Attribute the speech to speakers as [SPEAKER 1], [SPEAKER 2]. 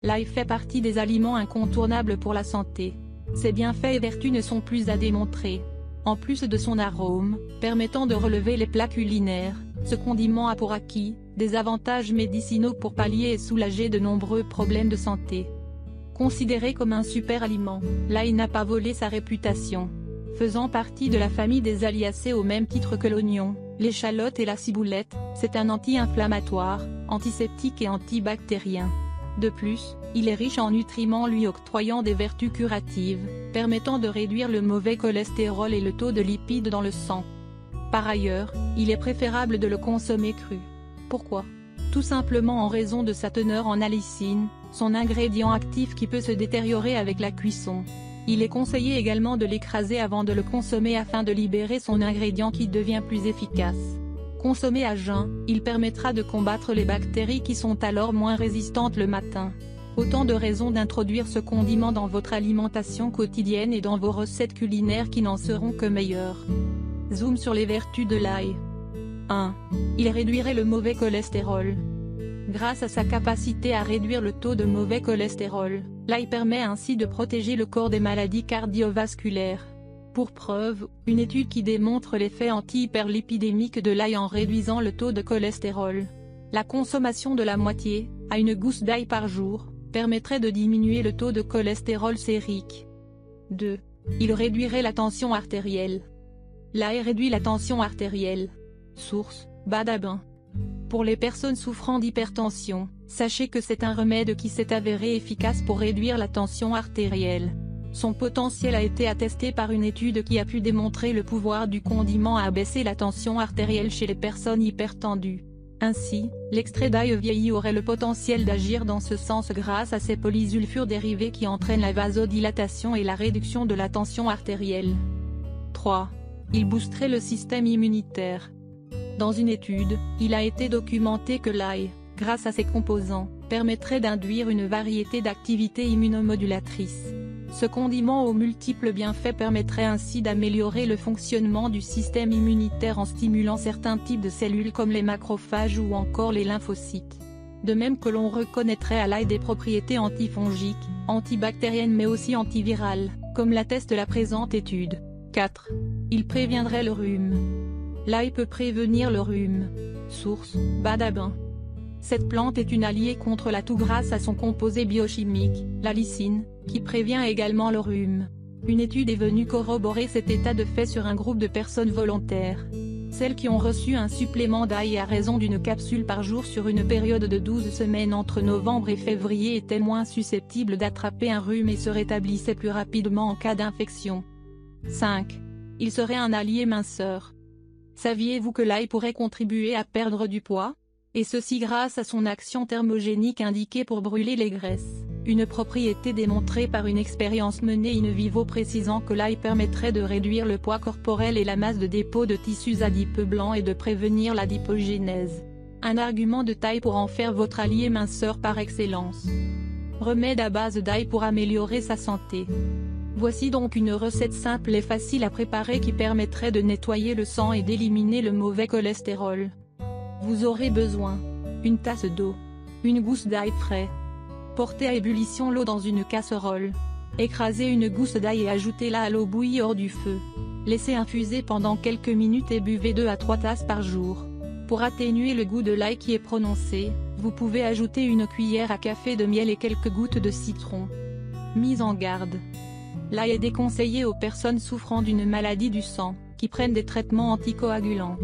[SPEAKER 1] L'ail fait partie des aliments incontournables pour la santé. Ses bienfaits et vertus ne sont plus à démontrer. En plus de son arôme, permettant de relever les plats culinaires, ce condiment a pour acquis des avantages médicinaux pour pallier et soulager de nombreux problèmes de santé. Considéré comme un super aliment, l'ail n'a pas volé sa réputation. Faisant partie de la famille des aliacées au même titre que l'oignon, l'échalote et la ciboulette, c'est un anti-inflammatoire, antiseptique et antibactérien. De plus, il est riche en nutriments lui octroyant des vertus curatives, permettant de réduire le mauvais cholestérol et le taux de lipides dans le sang. Par ailleurs, il est préférable de le consommer cru. Pourquoi? Tout simplement en raison de sa teneur en allicine, son ingrédient actif qui peut se détériorer avec la cuisson. Il est conseillé également de l'écraser avant de le consommer afin de libérer son ingrédient qui devient plus efficace. Consommé à jeun, il permettra de combattre les bactéries qui sont alors moins résistantes le matin. Autant de raisons d'introduire ce condiment dans votre alimentation quotidienne et dans vos recettes culinaires qui n'en seront que meilleures. Zoom sur les vertus de l'ail. 1. Il réduirait le mauvais cholestérol. Grâce à sa capacité à réduire le taux de mauvais cholestérol, l'ail permet ainsi de protéger le corps des maladies cardiovasculaires. Pour preuve, une étude qui démontre l'effet anti-hyperlipidémique de l'ail en réduisant le taux de cholestérol. La consommation de la moitié, à une gousse d'ail par jour, permettrait de diminuer le taux de cholestérol sérique. 2. Il réduirait la tension artérielle. L'ail réduit la tension artérielle. Source: Badabun. Pour les personnes souffrant d'hypertension, sachez que c'est un remède qui s'est avéré efficace pour réduire la tension artérielle. Son potentiel a été attesté par une étude qui a pu démontrer le pouvoir du condiment à abaisser la tension artérielle chez les personnes hypertendues. Ainsi, l'extrait d'ail vieilli aurait le potentiel d'agir dans ce sens grâce à ses polysulfures dérivés qui entraînent la vasodilatation et la réduction de la tension artérielle. 3. Il boosterait le système immunitaire. Dans une étude, il a été documenté que l'ail, grâce à ses composants, permettrait d'induire une variété d'activités immunomodulatrices. Ce condiment aux multiples bienfaits permettrait ainsi d'améliorer le fonctionnement du système immunitaire en stimulant certains types de cellules comme les macrophages ou encore les lymphocytes. De même que l'on reconnaîtrait à l'ail des propriétés antifongiques, antibactériennes mais aussi antivirales, comme l'atteste la présente étude. 4. Il préviendrait le rhume. L'ail peut prévenir le rhume. Source: Badabun. Cette plante est une alliée contre la toux grâce à son composé biochimique, la lysine, qui prévient également le rhume. Une étude est venue corroborer cet état de fait sur un groupe de personnes volontaires. Celles qui ont reçu un supplément d'ail à raison d'une capsule par jour sur une période de 12 semaines entre novembre et février étaient moins susceptibles d'attraper un rhume et se rétablissaient plus rapidement en cas d'infection. 5. Il serait un allié minceur. Saviez-vous que l'ail pourrait contribuer à perdre du poids? Et ceci grâce à son action thermogénique indiquée pour brûler les graisses, une propriété démontrée par une expérience menée in vivo précisant que l'ail permettrait de réduire le poids corporel et la masse de dépôt de tissus adipeux blancs et de prévenir l'adipogénèse. Un argument de taille pour en faire votre allié minceur par excellence. Remède à base d'ail pour améliorer sa santé. Voici donc une recette simple et facile à préparer qui permettrait de nettoyer le sang et d'éliminer le mauvais cholestérol. Vous aurez besoin une tasse d'eau, une gousse d'ail frais. Portez à ébullition l'eau dans une casserole. Écrasez une gousse d'ail et ajoutez-la à l'eau bouillie hors du feu. Laissez infuser pendant quelques minutes et buvez 2 à 3 tasses par jour. Pour atténuer le goût de l'ail qui est prononcé, vous pouvez ajouter une cuillère à café de miel et quelques gouttes de citron. Mise en garde. L'ail est déconseillé aux personnes souffrant d'une maladie du sang, qui prennent des traitements anticoagulants.